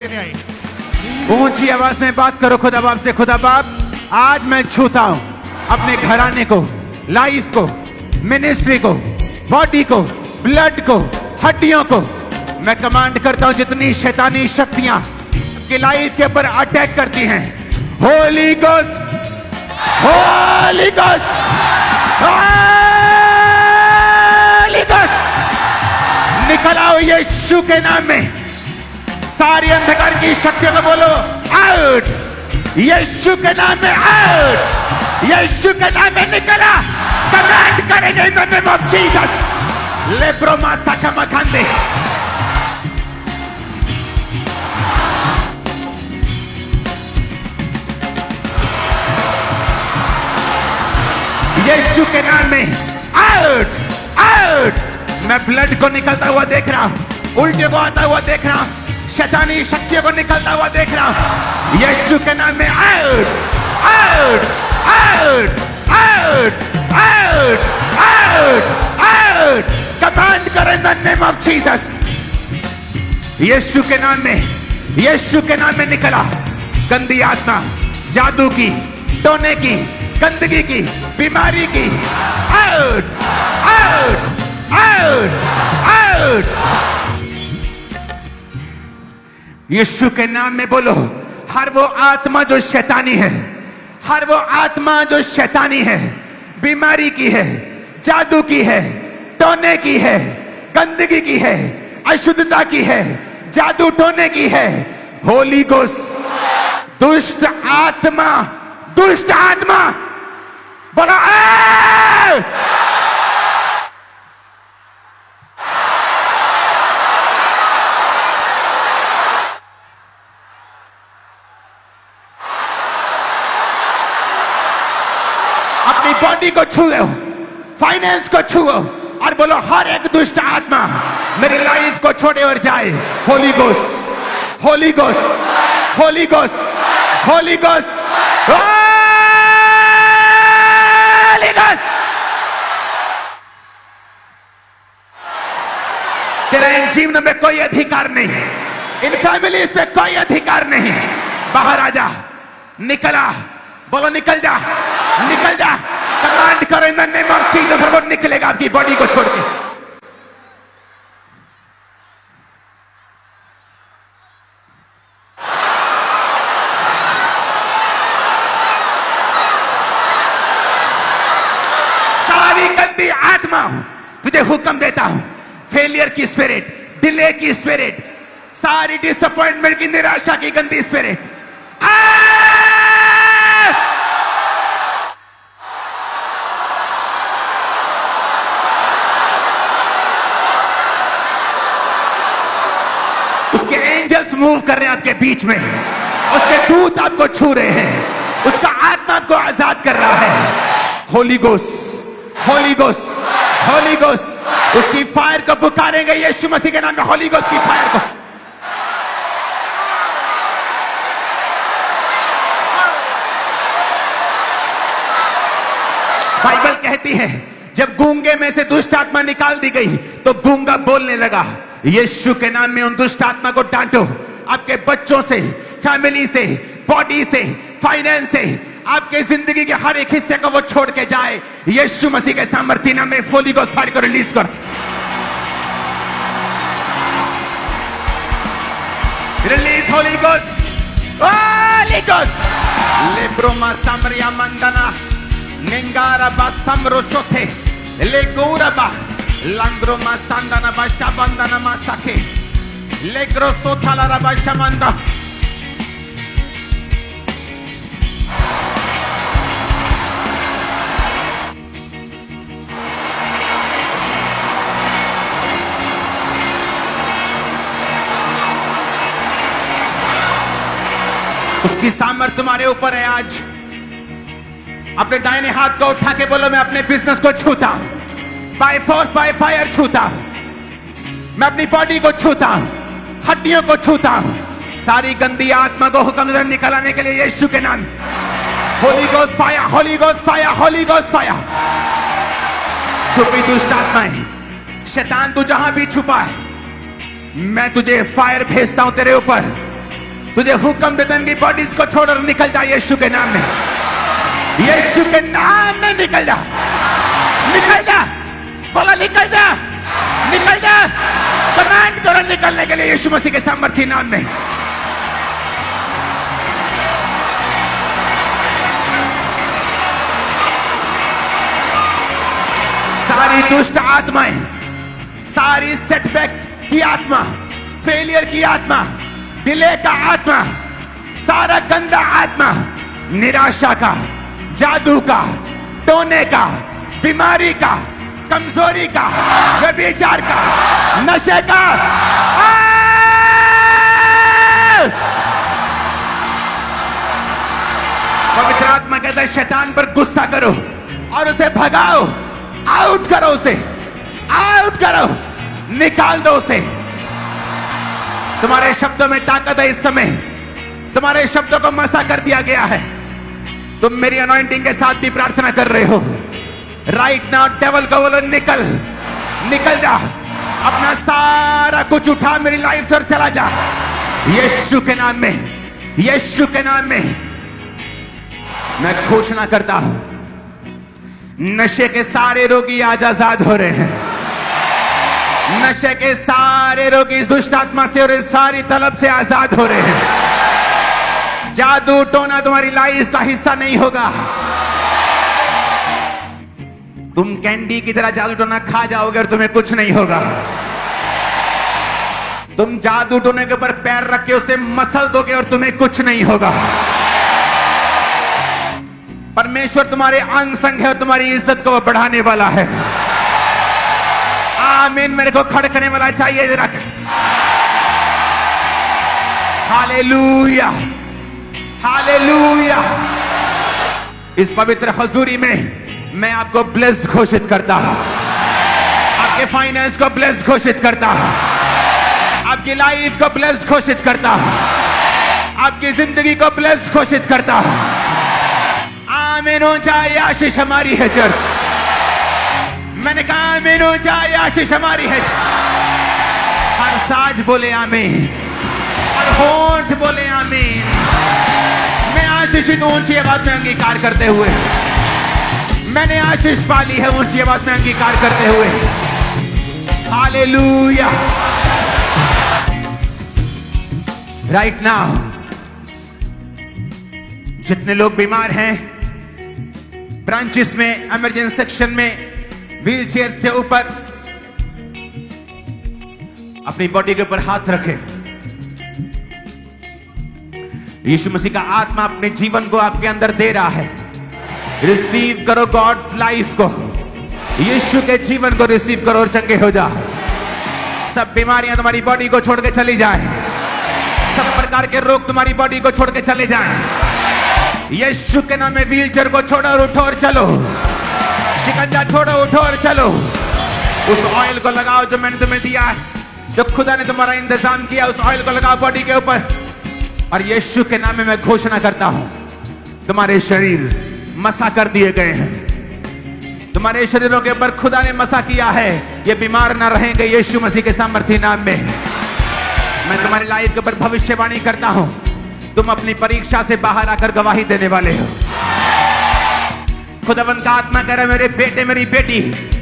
आई। ऊंची आवाज में बात करो खुदा बाप से। खुदा बाप, आज मैं छूता हूं अपने घराने को, लाइफ को, मिनिस्ट्री को, बॉडी को, ब्लड को, हड्डियों को। मैं कमांड करता हूं जितनी शैतानी शक्तियां आपकी लाइफ के ऊपर अटैक करती हैं, Holi ghost, holy ghost, holy ghost, निकल आओ यीशु के नाम में। सारी अंधकार की शक्तियों को बोलो आउट, यीशु के नाम में आउट, यीशु के नाम में निकला। कमांड करेंगे in the name of Jesus. लेब्रोमा साकमखंडे, यीशु के नाम में आउट, आउट। मैं ब्लड को निकलता हुआ देख रहा हूं, उल्टे को आता हुआ देख रहा हूं, शैतानी शक्तियों को निकलता हुआ देख रहा हूं। यीशु के नाम में out, out, out, out, out, out, out. Command करें in the name of Jesus. यीशु के नाम में, यीशु के नाम में निकला गंदी आत्मा, जादू की, टोने की, गंदगी की, बीमारी की, आउट, आउट, आउट, आउट। यीशु के नाम में बोलो, हर वो आत्मा जो शैतानी है, हर वो आत्मा जो शैतानी है, बीमारी की है, जादू की है, टोने की है, गंदगी की है, अशुद्धता की है, जादू टोने की है, होली गोस्ट, दुष्ट आत्मा, दुष्ट आत्मा, बोलो अपनी बॉडी को छुओ, फाइनेंस को छुओ और बोलो हर एक दुष्ट आत्मा मेरी लाइफ को छोड़े और जाए। Holi ghost, holy ghost, holy ghost, holy ghost, holy ghost. तेरा इन जीवन में कोई अधिकार नहीं, इन फैमिलीज पे कोई अधिकार नहीं। बाहर आ जा, निकला, बोलो निकल जा, निकल जा। कमांड करो इन द नेम ऑफ जीसस और वो निकलेगा आपकी बॉडी को छोड़ के। सारी गंदी आत्मा तुझे हुक्म देता हूं, फेलियर की स्पिरिट, डिले की स्पिरिट, सारी डिसअपॉइंटमेंट की, निराशा की गंदी स्पिरिट, उसके एंजल्स मूव कर रहे हैं आपके बीच में, उसके दूत आपको छू रहे हैं, उसका आत्मा आपको आजाद कर रहा है। Holi ghost, holy ghost, holy ghost, उसकी फायर को पुकारेंगे यीशु मसीह के नाम में। होली गोस्ट की फायर को, बाइबल कहती है जब गूंगे में से दुष्ट आत्मा निकाल दी गई तो गूंगा बोलने लगा। यीशु के नाम में उन दुष्ट आत्मा को डांटो, आपके बच्चों से, फैमिली से, बॉडी से, फाइनेंस से, आपके जिंदगी के हर एक हिस्से को वो छोड़ के जाए। यीशु मसीह के सामर्थ्य नाम में होली गोस्ट फायर को रिलीज कर, release holy ghost, holy ghost. लेब्रोमा सामरिया मंदना निंगारा बासमरो सोथे लेगोराबा Landroma sandana basha bandana masake legro sotala rabasha manda। उसकी सामर्थ तुम्हारे ऊपर है। आज अपने दाहिने हाथ को उठा के बोलो, मैं अपने बिजनेस को छूता हूं, बाय फोर्स बाय फायर छूता हूं, मैं अपनी बॉडी को छूता हूं, हड्डियों को छूता हूं। सारी गंदी आत्मा को हुक्म निकलाने के लिए यीशु के नाम, Holi ghost fire, Holi ghost fire, Holi ghost fire. छुपी दुष्ट आत्माएं, शैतान तू जहां भी छुपा है, मैं तुझे फायर भेजता हूं तेरे ऊपर। तुझे हुक्म देता है इनकी बॉडीज को छोड़ और निकल जा यीशु के नाम में, यीशु के नाम में निकल जा, निकल जा, बोला निकल जा, निकल जा, कमांड करो निकलने के लिए यीशु मसीह के सामर्थी नाम में। सारी दुष्ट आत्माएं, सारी सेटबैक की आत्मा, फेलियर की आत्मा, डिले का आत्मा, सारा गंदा आत्मा, निराशा का, जादू का, टोने का, बीमारी का, कमजोरी का, व्यभिचार का, नशे का, पवित्र आत्मा कहता है शैतान पर गुस्सा करो और उसे भगाओ, आउट करो उसे, आउट करो, निकाल दो उसे। तुम्हारे शब्दों में ताकत है इस समय, तुम्हारे शब्दों को मसा कर दिया गया है। तुम मेरी अनॉइंटिंग के साथ भी प्रार्थना कर रहे हो। राइट नाउ डेविल को बोलो निकल, निकल जा, अपना सारा कुछ उठा मेरी लाइफ से और चला जा यीशु के नाम में, यीशु के नाम में मैं घोषणा करता हूं नशे के सारे रोगी आज आजाद हो रहे हैं। नशे के सारे रोगी इस दुष्ट आत्मा से और इस सारी तलब से आजाद हो रहे हैं। जादू टोना तुम्हारी लाइफ का हिस्सा नहीं होगा। तुम कैंडी की तरह जादू टोना खा जाओगे और तुम्हें कुछ नहीं होगा। तुम जादू टोने के ऊपर पैर रख के उसे मसल दोगे और तुम्हें कुछ नहीं होगा। परमेश्वर तुम्हारे अंग संग है और तुम्हारी इज्जत को बढ़ाने वाला है। आमीन। मेरे को खड़कने वाला चाहिए रख। Hallelujah, hallelujah. इस पवित्र हजूरी में मैं आपको ब्लेस्ड घोषित करता हूं, आपके फाइनेंस को ब्लेस्ड घोषित करता हूं, आपकी लाइफ को ब्लेस्ड घोषित करता हूं, आपकी जिंदगी को ब्लेस्ड घोषित करता हूं। आमीन हो जाए, आशीष हमारी है चर्च। मैंने कहा आमीन हो जाए, आशीष हमारी है चर्च। हर साज बोले आमीन, हर होंठ बोले आमीन। मैं आशीषित ऊंची आवाज में अंगीकार करते हुए, मैंने आशीष पाली है ऊंची आवाज में अंगीकार करते हुए। हालेलुया। राइट नाउ जितने लोग बीमार हैं, ब्रांचेस में, इमरजेंसी सेक्शन में, व्हील चेयर्स के ऊपर, अपनी बॉडी के ऊपर हाथ रखें। यीशु मसीह का आत्मा अपने जीवन को आपके अंदर दे रहा है। रिसीव करो गॉड्स लाइफ को, यीशु के जीवन को रिसीव करो और चंगे हो जा। सब बीमारियां तुम्हारी बॉडी को छोड़ के चली जाए, सब प्रकार के रोग तुम्हारी बॉडी को छोड़ के चले जाएं। यीशु के नाम में व्हीलचेयर को छोड़ो और उठो और चलो। शिकंजा छोड़ो, उठो और चलो। उस ऑयल को लगाओ जो मैंने तुम्हें दिया है, जो खुदा ने तुम्हारा इंतजाम किया, उस ऑयल को लगाओ बॉडी के ऊपर। और यीशु के नाम में मैं घोषणा करता हूं, तुम्हारे शरीर मसा कर दिए गए हैं। तुम्हारे शरीरों के ऊपर खुदा ने मसा किया है। ये बीमार ना रहेंगे यीशु मसीह के सामर्थी नाम में। मैं तुम्हारी लाइफ के ऊपर भविष्यवाणी करता हूं, तुम अपनी परीक्षा से बाहर आकर गवाही देने वाले हो। खुदावंद का आत्मा कह रहा है, मेरे बेटे, मेरी बेटी,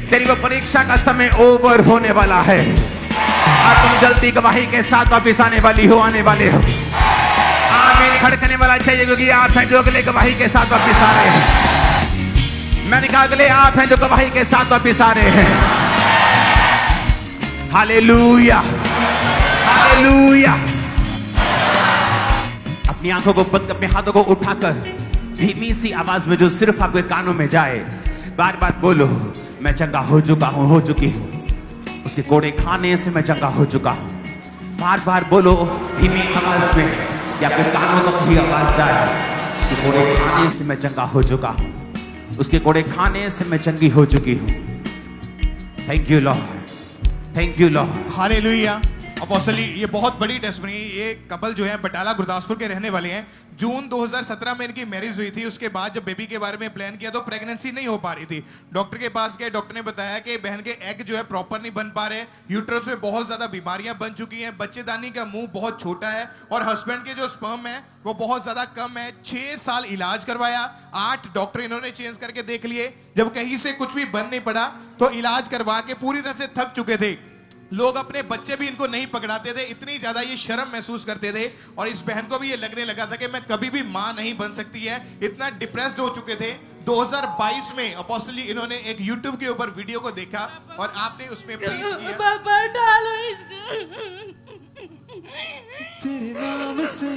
तेरी वो परीक्षा का समय ओवर होने वाला है और तुम जल्दी गवाही के साथ वापिस आने वाली हो, आने वाले हो। आमीन। खड़कने वाला चाहिए, क्योंकि आप हैं जो अगले गवाही के साथ वापिस आ रहे हैं। मैंने कहा अगले आप हैं जो गवाही के साथ वापिस आ रहे हैं। Hallelujah, hallelujah. अपनी आंखों को बंद, अपने हाथों को उठाकर धीमी सी आवाज में जो सिर्फ आपके कानों में जाए, बार बार बोलो, मैं चंगा हो चुका हूं, हो चुकी हूं। उसके कोड़े खाने से मैं चंगा हो चुका हूं। बार बार बोलो धीमी आवाज में कि आपके कानों तक ही आवाज जाए, उसके कोड़े खाने से मैं चंगा हो चुका हूं, उसके कोड़े खाने से मैं चंगी हो चुकी हूं। Thank you lord, thank you lord. Hallelujah. अपोस्टली ये बहुत बड़ी टेस्टमनी। ये कपल जो है बटाला गुरदासपुर के रहने वाले हैं। जून 2017 में इनकी मैरिज हुई थी। उसके बाद जब बेबी के बारे में प्लान किया तो प्रेगनेंसी नहीं हो पा रही थी। डॉक्टर के पास गए, डॉक्टर ने बताया कि बहन के एग जो है प्रॉपर नहीं बन पा रहे, यूट्रस में बहुत ज्यादा बीमारियां बन चुकी हैं, बच्चेदानी का मुंह बहुत छोटा है और हस्बैंड के जो स्पर्म है वो बहुत ज्यादा कम है। 6 साल इलाज करवाया, 8 डॉक्टर इन्होंने चेंज करके देख लिए। जब कहीं से कुछ भी बन नहीं पड़ा तो इलाज करवा के पूरी तरह से थक चुके थे। लोग अपने बच्चे भी इनको नहीं पकड़ाते थे, इतनी ज्यादा ये शर्म महसूस करते थे। और इस बहन को भी ये लगने लगा था कि मैं कभी भी मां नहीं बन सकती है, इतना डिप्रेस्ड हो चुके थे। 2022 में अपोस्टली इन्होंने एक यूट्यूब के ऊपर वीडियो को देखा और आपने उसमें प्रीच किया। पापा डालो इसको। तेरे नाम से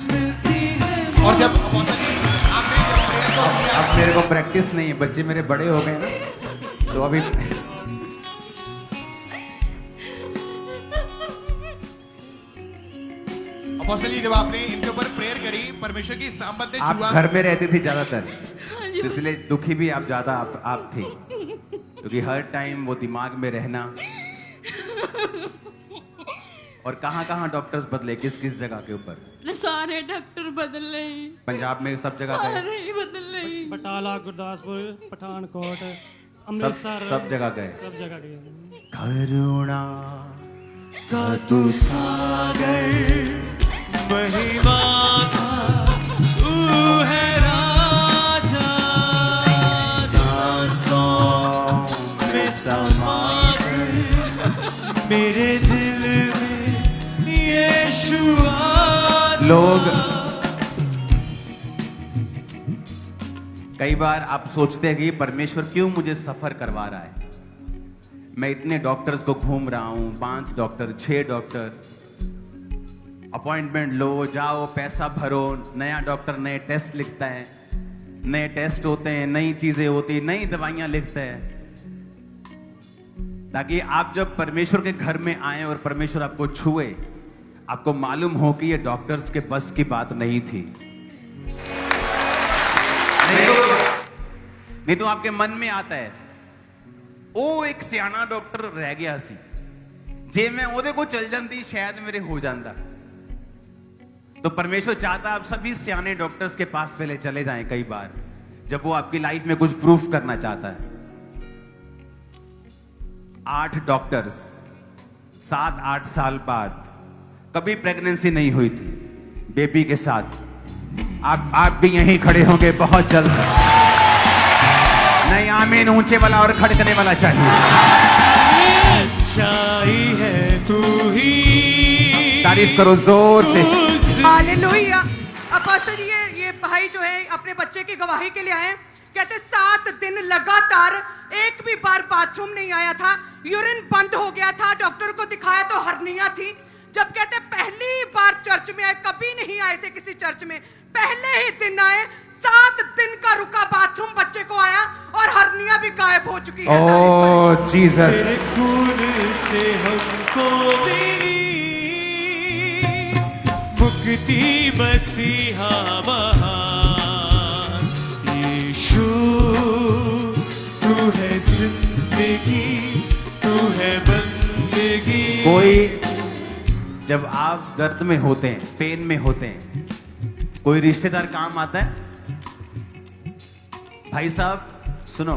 मिलती है। और जब अपोस्टली आपने जब प्रेयर को किया, अब मेरे को प्रैक्टिस नहीं है, बच्चे मेरे बड़े हो गए ना, तो अभी अपोस्टली जब आपने इनके ऊपर प्रेयर करी, परमेश्वर की सामत ने आप छुआ। घर में रहती थी ज्यादातर, तो इसलिए दुखी भी आप ज्यादा आप थी, क्योंकि हर टाइम वो दिमाग में रहना। और कहाँ डॉक्टर्स बदले, किस किस जगह के ऊपर? सारे डॉक्टर बदल रहे हैं, पंजाब में सब जगह गए, सारे ही बदल रहे हैं। बटाला, गुरदासपुर, पठानकोट, सब अमृतसर, जगह गए। सब जगह गए। करुणा का तू सागर, महिमा का तू है राजा, सांसों में समा कर मेरे दिल में यीशु आ जा। लोग कई बार आप सोचते हैं कि परमेश्वर क्यों मुझे सफर करवा रहा है। मैं इतने डॉक्टर्स को घूम रहा हूं, 5 डॉक्टर, 6 डॉक्टर, अपॉइंटमेंट लो, जाओ, पैसा भरो, नया डॉक्टर नए टेस्ट लिखता है, नए टेस्ट होते हैं, नई चीजें होती, नई दवाइयां लिखता है, ताकि आप जब परमेश्वर के घर में आए और परमेश्वर आपको छुए, आपको मालूम हो कि ये डॉक्टर्स के बस की बात नहीं थी। नहीं तो आपके मन में आता है, ओ एक सियाना डॉक्टर रह गया सी, जे मैं ओदे को चल जाती शायद मेरे हो जाता। तो परमेश्वर चाहता आप सभी सियाने डॉक्टर्स के पास पहले चले जाएं कई बार, जब वो आपकी लाइफ में कुछ प्रूफ करना चाहता है। 8 डॉक्टर्स 7-8 साल बाद, कभी प्रेगनेंसी नहीं हुई थी बेबी के साथ। आप भी यहीं खड़े होंगे बहुत जल्द। नहीं, आमीन ऊंचे वाला और खड़कने वाला चाहिए। सच्चाई है तू ही। तारीफ करो जोर से। हालेलुया। अपोस्टल ये भाई जो है अपने बच्चे की गवाही के लिए आए, कहते 7 दिन लगातार एक भी बार बाथरूम नहीं आया था, यूरिन बंद हो गया था, डॉक्टर को दिखाया तो हर्निया थी। जब कहते पहली बार चर्च में आए, कभी नहीं आए थे किसी चर्च में, पहले ही दिन आए, 7 दिन का रुका बाथरूम बच्चे को आया और हर्निया भी गायब हो चुकी है। ओह जीसस। तेरे खून से हमको मिली मुक्ति, मसीहा महान यीशु, तू है जिंदगी, तू है बंदगी। कोई जब आप दर्द में होते हैं, पेन में होते हैं, कोई रिश्तेदार काम आता है? भाई साहब सुनो,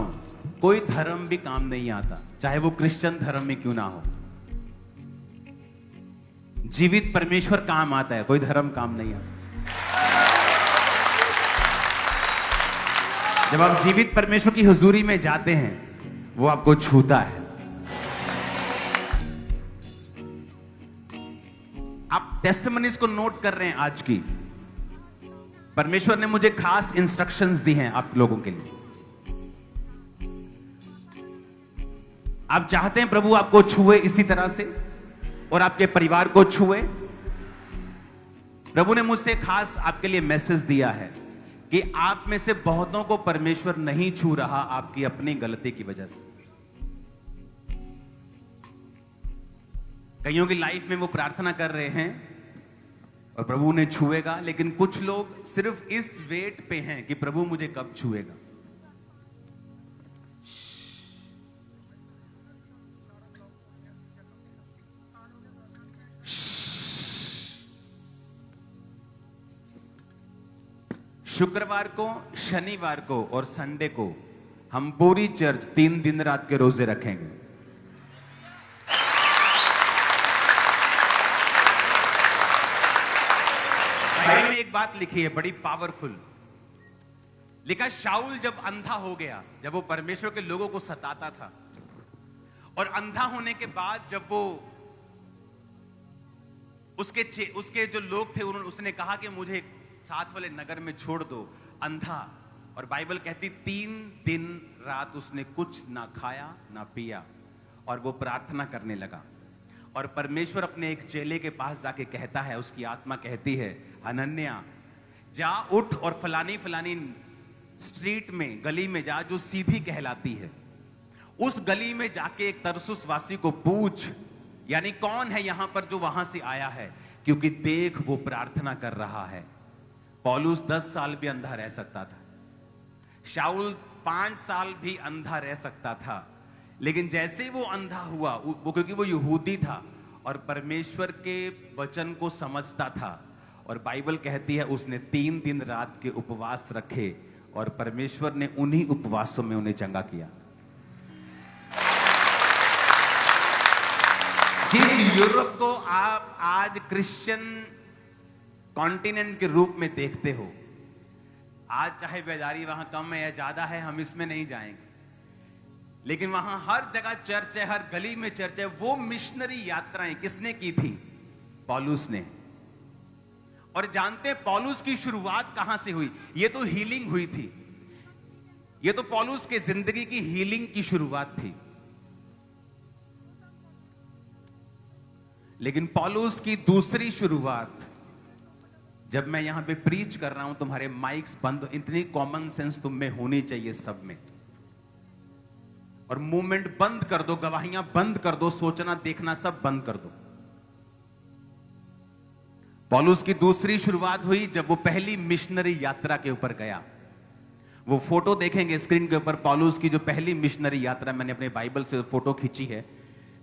कोई धर्म भी काम नहीं आता, चाहे वो क्रिश्चियन धर्म में क्यों ना हो। जीवित परमेश्वर काम आता है, कोई धर्म काम नहीं आता। जब आप जीवित परमेश्वर की हुजूरी में जाते हैं, वो आपको छूता है। आप टेस्टिमनीज को नोट कर रहे हैं आज की। परमेश्वर ने मुझे खास इंस्ट्रक्शंस दी हैं आप लोगों के लिए। आप चाहते हैं प्रभु आपको छुए इसी तरह से और आपके परिवार को छुए। प्रभु ने मुझसे खास आपके लिए मैसेज दिया है कि आप में से बहुतों को परमेश्वर नहीं छू रहा आपकी अपनी गलती की वजह से। कईयों की लाइफ में वो प्रार्थना कर रहे हैं और प्रभु ने छुएगा, लेकिन कुछ लोग सिर्फ इस वेट पे हैं कि प्रभु मुझे कब छुएगा। शुक्रवार को, शनिवार को और संडे को हम पूरी चर्च 3 दिन रात के रोजे रखेंगे। बाइबल में एक बात लिखी है बड़ी पावरफुल, लिखा शाऊल जब अंधा हो गया, जब वो परमेश्वर के लोगों को सताता था, और अंधा होने के बाद जब वो उसके जो लोग थे उसने कहा कि मुझे साथ वाले नगर में छोड़ दो, अंधा, और बाइबल कहती 3 दिन रात उसने कुछ ना खाया ना पिया और वो प्रार्थना करने लगा। और परमेश्वर अपने एक चेले के पास जाके कहता है, उसकी आत्मा कहती है, हनन्या जा, उठ और फलानी फलानी स्ट्रीट में, गली में जा जो सीधी कहलाती है, उस गली में जाके एक तरसुस वासी को पूछ, यानी कौन है यहां पर जो वहां से आया है, क्योंकि देख वो प्रार्थना कर रहा है। पौलुस 10 साल भी अंधा रह सकता था, शाऊल 5 साल भी अंधा रह सकता था, लेकिन जैसे वो अंधा हुआ, वो क्योंकि वो यहूदी था और परमेश्वर के वचन को समझता था, और बाइबल कहती है उसने 3 दिन रात के उपवास रखे और परमेश्वर ने उन्हीं उपवासों में उन्हें चंगा किया। जिस यूरोप को आप आज क्रिश्चियन कॉन्टिनेंट के रूप में देखते हो, आज चाहे बेदारी वहां कम है या ज्यादा है, हम इसमें नहीं जाएंगे, लेकिन वहां हर जगह चर्च है, हर गली में चर्च है। वो मिशनरी यात्राएं किसने की थी? पौलुस ने। और जानते हैं पौलुस की शुरुआत कहां से हुई? ये तो हीलिंग हुई थी, ये तो पौलुस के जिंदगी की हीलिंग की शुरुआत थी, लेकिन पौलुस की दूसरी शुरुआत, जब मैं यहां पे प्रीच कर रहा हूं, तुम्हारे माइक्स बंद, इतनी कॉमन सेंस तुम में होनी चाहिए सब में, और मूवमेंट बंद कर दो, गवाहियां बंद कर दो, सोचना देखना सब बंद कर दो। पौलुस की दूसरी शुरुआत हुई जब वो पहली मिशनरी यात्रा के ऊपर गया। वो फोटो देखेंगे स्क्रीन के ऊपर, पौलुस की जो पहली मिशनरी यात्रा, मैंने अपने बाइबल से फोटो खींची है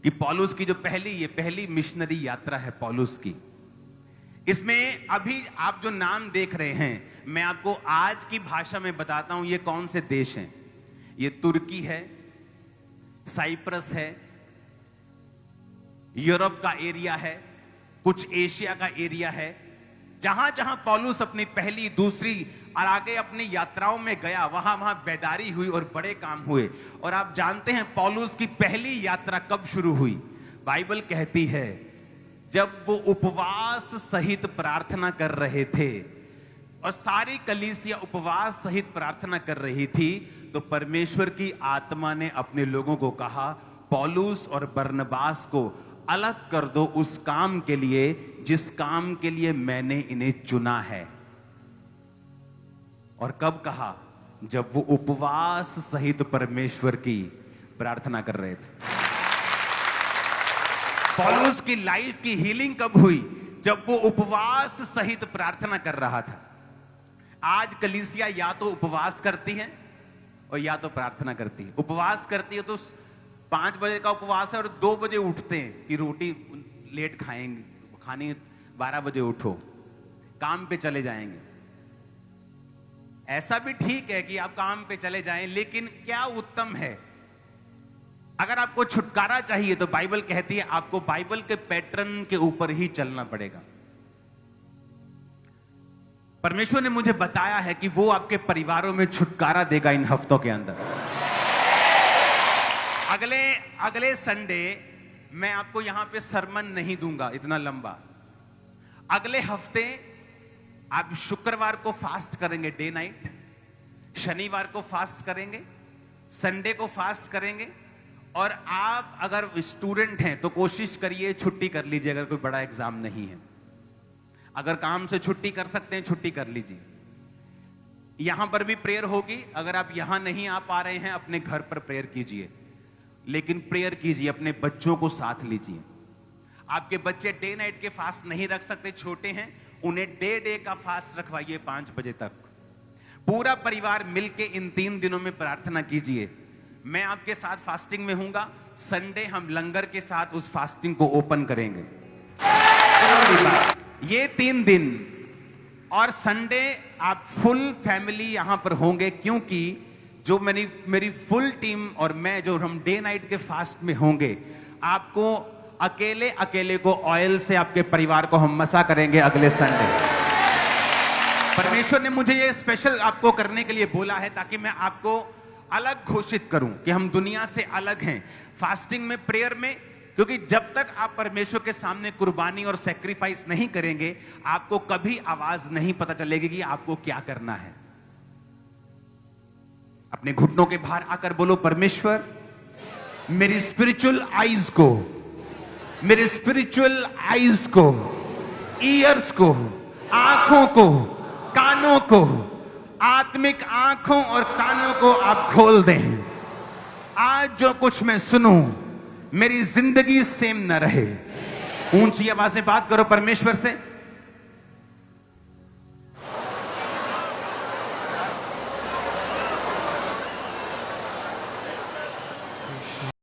कि पौलुस की जो पहली मिशनरी यात्रा है पौलुस की। इसमें अभी आप जो नाम देख रहे हैं, मैं आपको आज की भाषा में बताता हूं ये कौन से देश हैं। ये तुर्की है, साइप्रस है, यूरोप का एरिया है, कुछ एशिया का एरिया है, जहां जहां पौलुस अपनी पहली, दूसरी और आगे अपनी यात्राओं में गया, वहां वहां बेदारी हुई और बड़े काम हुए। और आप जानते हैं पौलुस की पहली यात्रा कब शुरू हुई? बाइबल कहती है जब वो उपवास सहित प्रार्थना कर रहे थे, और सारी कलीसिया उपवास सहित प्रार्थना कर रही थी, तो परमेश्वर की आत्मा ने अपने लोगों को कहा, पौलुस और बरनबास को अलग कर दो उस काम के लिए जिस काम के लिए मैंने इन्हें चुना है। और कब कहा? जब वो उपवास सहित परमेश्वर की प्रार्थना कर रहे थे। पौलुस की लाइफ की हीलिंग कब हुई? जब वो उपवास सहित प्रार्थना कर रहा था। आज कलीसिया या तो उपवास करती है और या तो प्रार्थना करती है। उपवास करती है तो 5 बजे का उपवास है और 2 बजे उठते हैं कि रोटी लेट खाएंगे, खानी 12 बजे उठो, काम पे चले जाएंगे। ऐसा भी ठीक है कि आप काम पे चले जाएं, लेकिन क्या उत्तम है? अगर आपको छुटकारा चाहिए तो बाइबल कहती है आपको बाइबल के पैटर्न के ऊपर ही चलना पड़ेगा। परमेश्वर ने मुझे बताया है कि वो आपके परिवारों में छुटकारा देगा इन हफ्तों के अंदर। अगले संडे मैं आपको यहां पे सरमन नहीं दूंगा इतना लंबा। अगले हफ्ते आप शुक्रवार को फास्ट करेंगे डे नाइट, शनिवार को फास्ट करेंगे, संडे को फास्ट करेंगे, और आप अगर स्टूडेंट हैं तो कोशिश करिए छुट्टी कर लीजिए अगर कोई बड़ा एग्जाम नहीं है। अगर काम से छुट्टी कर सकते हैं छुट्टी कर लीजिए। यहां पर भी प्रेयर होगी, अगर आप यहां नहीं आ पा रहे हैं अपने घर पर प्रेयर कीजिए, लेकिन प्रेयर कीजिए, अपने बच्चों को साथ लीजिए। आपके बच्चे डे नाइट के फास्ट नहीं रख सकते, छोटे हैं, उन्हें डे का फास्ट रखवाइए 5 बजे तक। पूरा परिवार मिलके इन 3 दिनों में प्रार्थना कीजिए। मैं आपके साथ फास्टिंग में हूंगा। संडे हम लंगर के साथ उस फास्टिंग को ओपन करेंगे। ये 3 दिन और संडे आप फुल फैमिली यहां पर होंगे, क्योंकि जो मेरी फुल टीम और मैं जो हम डे नाइट के फास्ट में होंगे, आपको अकेले अकेले को ऑयल से आपके परिवार को हम मसा करेंगे अगले संडे। परमेश्वर ने मुझे ये स्पेशल आपको करने के लिए बोला है ताकि मैं आपको अलग घोषित करूं कि हम दुनिया से अलग हैं फास्टिंग में, प्रेयर में। क्योंकि जब तक आप परमेश्वर के सामने कुर्बानी और सैक्रिफाइस नहीं करेंगे, आपको कभी आवाज नहीं पता चलेगी कि आपको क्या करना है। अपने घुटनों के बाहर आकर बोलो, परमेश्वर मेरी स्पिरिचुअल आईज को, मेरे स्पिरिचुअल आईज को, ईयर्स को, आंखों को, कानों को, आत्मिक आंखों और कानों को आप खोल दें। आज जो कुछ मैं सुनूं, मेरी जिंदगी सेम न रहे। ऊंची आवाज से बात करो परमेश्वर से।